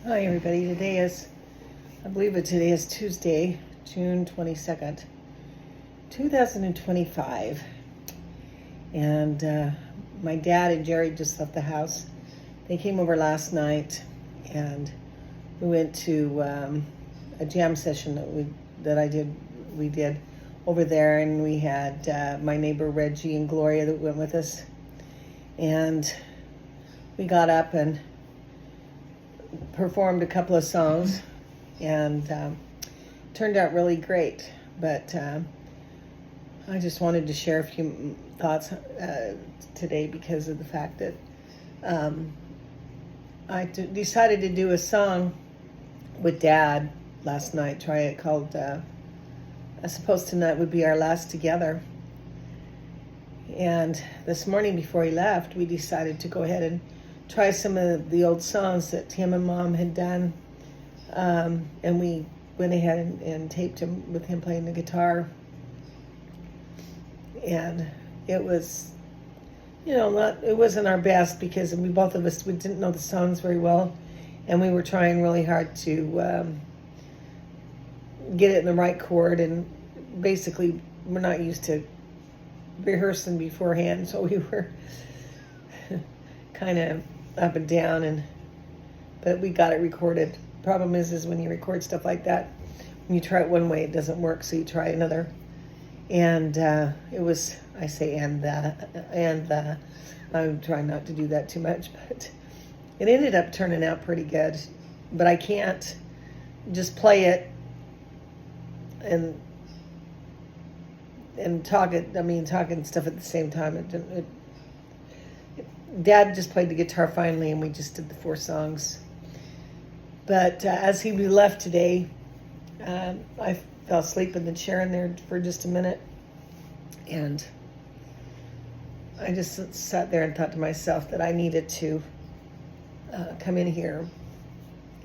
Hi everybody, today is Tuesday, June 22nd, 2025, and my dad and Jerry just left the house. They came over last night, and we went to a jam session we did over there, and we had my neighbor Reggie and Gloria that went with us, and we got up and performed a couple of songs, and turned out really great. But I just wanted to share a few thoughts today because of the fact that decided to do a song with Dad last night. Try it called I suppose tonight would be our last together. And this morning before he left, we decided to go ahead and try some of the old songs that him and Mom had done, and we went ahead and taped him with him playing the guitar. And it was, it wasn't our best because we didn't know the songs very well, and we were trying really hard to get it in the right chord, and basically we're not used to rehearsing beforehand, so we were kind of up and down, but we got it recorded. Problem is when you record stuff like that, when you try it one way, it doesn't work, so you try another. And it was, I say and I'm trying not to do that too much, but it ended up turning out pretty good. But I can't just play it and talking stuff at the same time. Dad just played the guitar finally, and we just did the 4 songs. But as he left today, I fell asleep in the chair in there for just a minute, and I just sat there and thought to myself that I needed to come in here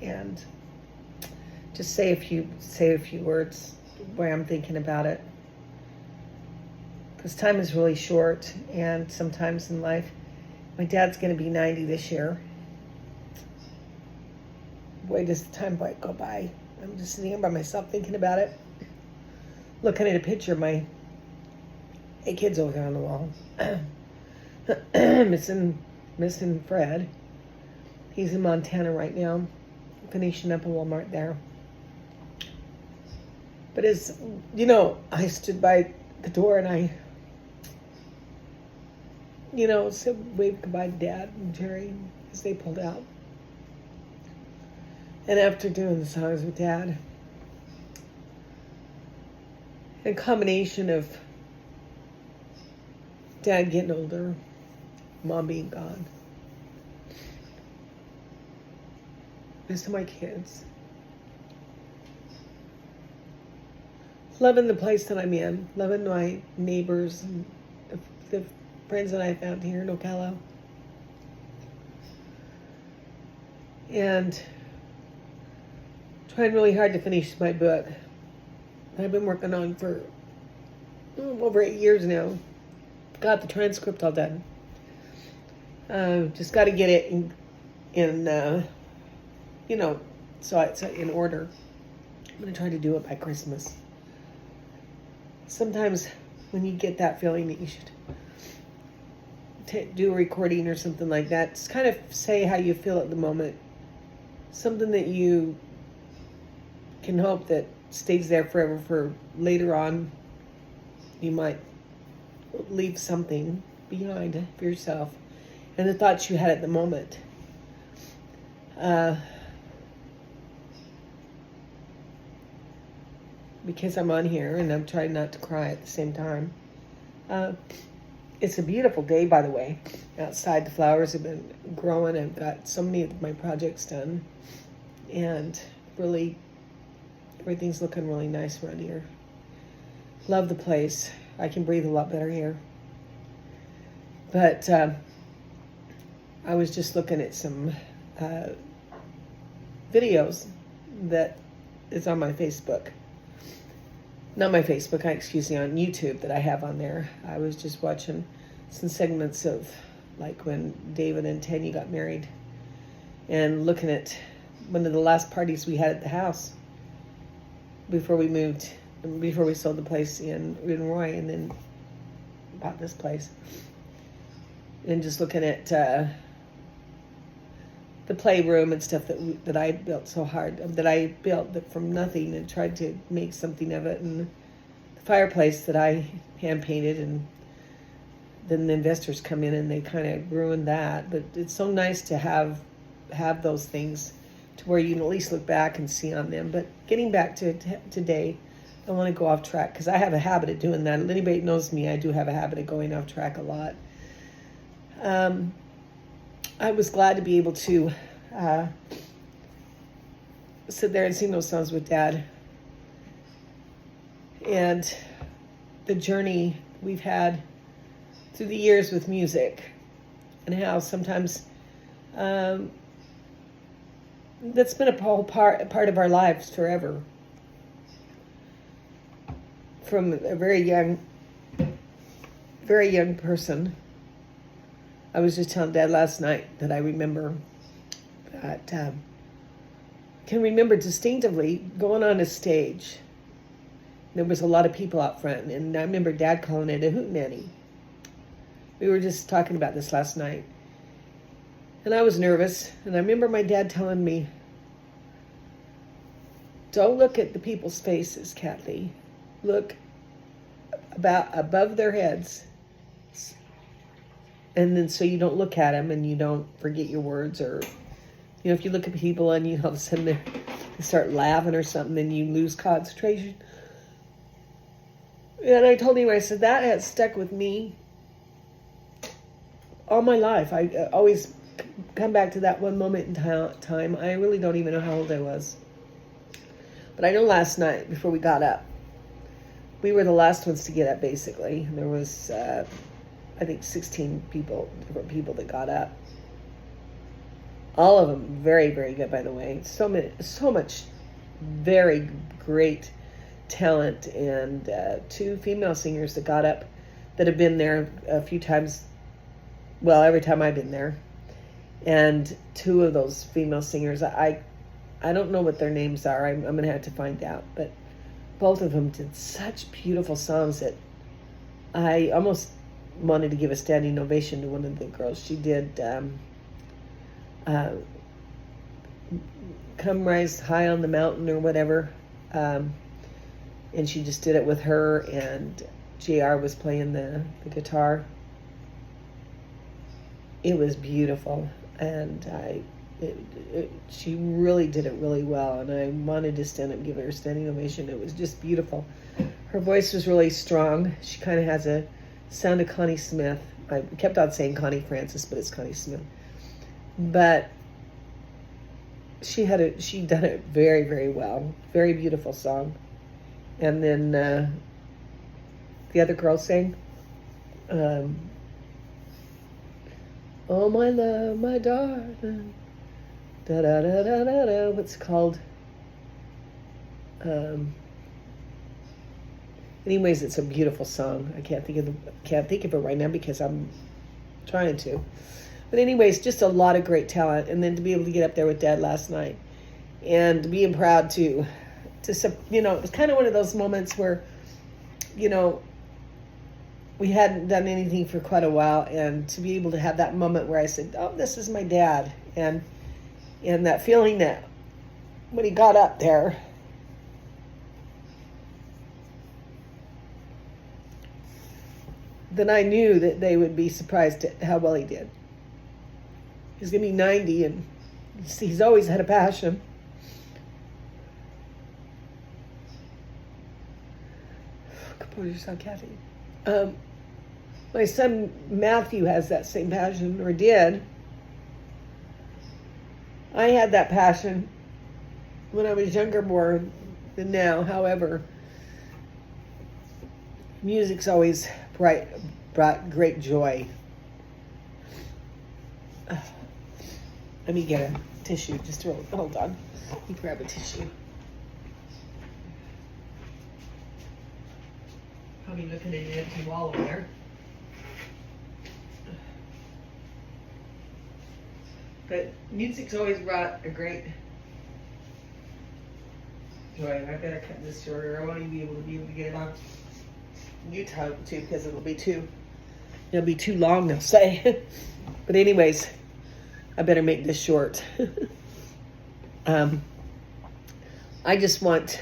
and just say a few words where I'm thinking about it, because time is really short, and sometimes in life. My dad's going to be 90 this year. Boy, does the time go by. I'm just sitting here by myself thinking about it. Looking at a picture of my 8 kids over there on the wall. missing Fred. He's in Montana right now, finishing up a Walmart there. But I stood by the door and I said waved goodbye to Dad and Jerry as they pulled out. And after doing the songs with Dad, a combination of Dad getting older, Mom being gone, missing my kids, loving the place that I'm in, loving my neighbors and the friends that I found here in Ocala, and trying really hard to finish my book I've been working on for over 8 years now. Got the transcript all done. Just got to get it in so it's in order. I'm going to try to do it by Christmas. Sometimes when you get that feeling that you should do a recording or something like that, just kind of say how you feel at the moment. Something that you can hope that stays there forever, for later on you might leave something behind for yourself and the thoughts you had at the moment. Because I'm on here and I'm trying not to cry at the same time. It's a beautiful day, by the way. Outside, the flowers have been growing. I've got so many of my projects done, and really everything's looking really nice around here. Love the place. I can breathe a lot better here. But I was just looking at some videos that is on my Facebook. Not my Facebook, on YouTube that I have on there. I was just watching some segments of like when David and Tanya got married, and looking at one of the last parties we had at the house before we moved, before we sold the place in Roy and then bought this place. And just looking at the playroom and stuff that I built so hard, that I built from nothing and tried to make something of it, and the fireplace that I hand painted, and then the investors come in and they kind of ruined that. But it's so nice to have those things to where you can at least look back and see on them. But getting back to today, I want to go off track because I have a habit of doing that. If anybody knows me, I do have a habit of going off track a lot. I was glad to be able to sit there and sing those songs with Dad. And the journey we've had through the years with music, and how sometimes that's been a whole part of our lives forever. From a very young person. I was just telling Dad last night that I remember that, can remember distinctively going on a stage. There was a lot of people out front, and I remember Dad calling it a hootenanny. We were just talking about this last night. And I was nervous, and I remember my dad telling me, don't look at the people's faces, Kathy. Look about above their heads. And then so you don't look at them and you don't forget your words, or, you know, if you look at people and you all of a sudden they start laughing or something, then you lose concentration. And I told him, I said, that has stuck with me all my life. I always come back to that one moment in time. I really don't even know how old I was. But I know last night, before we got up, we were the last ones to get up, basically. And there was, I think, 16 different people that got up. All of them very, very good, by the way. So much very great talent. And 2 female singers that got up that have been there a few times. Well, every time I've been there. And 2 of those female singers, I don't know what their names are. I'm going to have to find out. But both of them did such beautiful songs that I almost wanted to give a standing ovation to one of the girls. She did Come Rise High on the Mountain or whatever. And she just did it with her, and JR was playing the guitar. It was beautiful, and she really did it really well, and I wanted to stand up and give her a standing ovation. It was just beautiful. Her voice was really strong. She kind of has a sound of Connie Smith. I kept on saying Connie Francis, but it's Connie Smith. But she done it very, very well. Very beautiful song. And then the other girl sang, oh, my love, my darling, da-da-da-da-da-da, what's it called? Anyways, it's a beautiful song. I can't think of it right now because I'm trying to. But anyways, just a lot of great talent. And then to be able to get up there with Dad last night and being proud to, you know, it was kind of one of those moments where, you know, we hadn't done anything for quite a while, and to be able to have that moment where I said, oh, this is my dad. And that feeling that when he got up there, then I knew that they would be surprised at how well he did. He's going to be 90, and he's always had a passion. Compose yourself, Kathy. My son Matthew has that same passion, or did. I had that passion when I was younger more than now. However, music's always brought great joy. Let me get a tissue. Just hold on. Let me grab a tissue. Probably looking at an empty wall over there. But music's always brought a great Right, I better cut this shorter. I want to be able to get it on YouTube too, because it'll be too long, they'll say. But anyways, I better make this short. I just want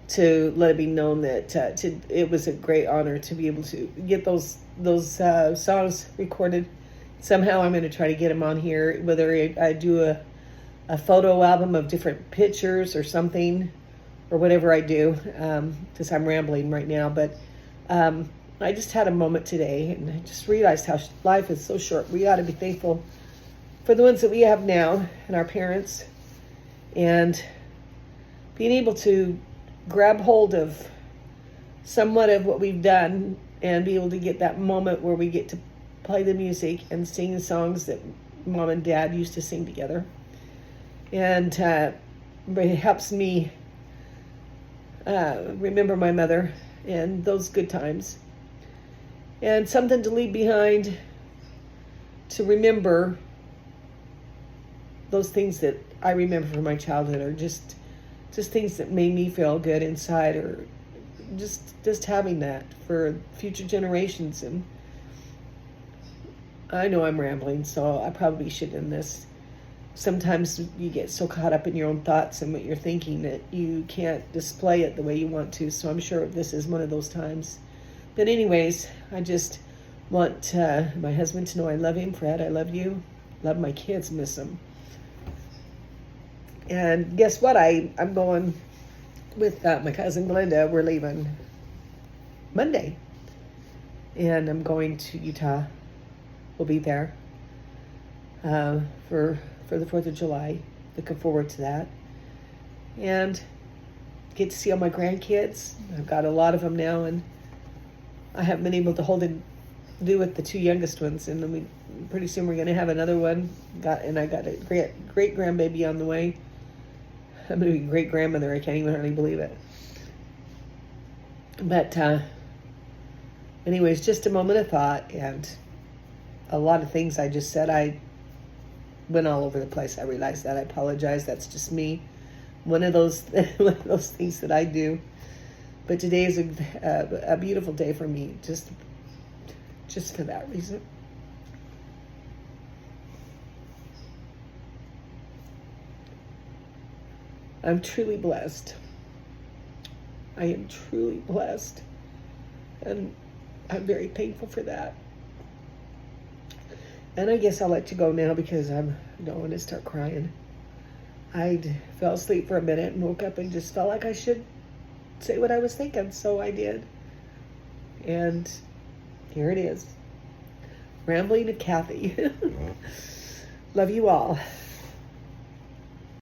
to let it be known that it was a great honor to be able to get those songs recorded. Somehow I'm going to try to get them on here, whether I do a photo album of different pictures or something, or whatever I do, because I'm rambling right now. But I just had a moment today, and I just realized how life is so short. We ought to be thankful for the ones that we have now and our parents, and being able to grab hold of somewhat of what we've done and be able to get that moment where we get to play the music and sing the songs that Mom and Dad used to sing together. And it helps me remember my mother and those good times. And something to leave behind to remember those things that I remember from my childhood, or just things that made me feel good inside, or just having that for future generations. And I know I'm rambling, so I probably should end this. Sometimes you get so caught up in your own thoughts and what you're thinking that you can't display it the way you want to. So I'm sure this is one of those times. But anyways, I just want my husband to know I love him. Fred, I love you. Love my kids, miss them. And guess what? I'm going with my cousin Glenda. We're leaving Monday. And I'm going to Utah. We'll be there for the 4th of July. Looking forward to that. And get to see all my grandkids. I've got a lot of them now, and I haven't been able to do with the 2 youngest ones. And then pretty soon we're going to have another one. I got a great grandbaby on the way. I'm going to be great grandmother. I can't even hardly believe it. But anyways, just a moment of thought, and a lot of things I just said, I went all over the place. I realized that. I apologize. That's just me. One of those things that I do. But today is a beautiful day for me, just for that reason. I'm truly blessed. I am truly blessed. And I'm very thankful for that. And I guess I'll let you go now, because I don't want to start crying. I fell asleep for a minute and woke up and just felt like I should say what I was thinking. So I did. And here it is. Rambling of Kathy. Love you all.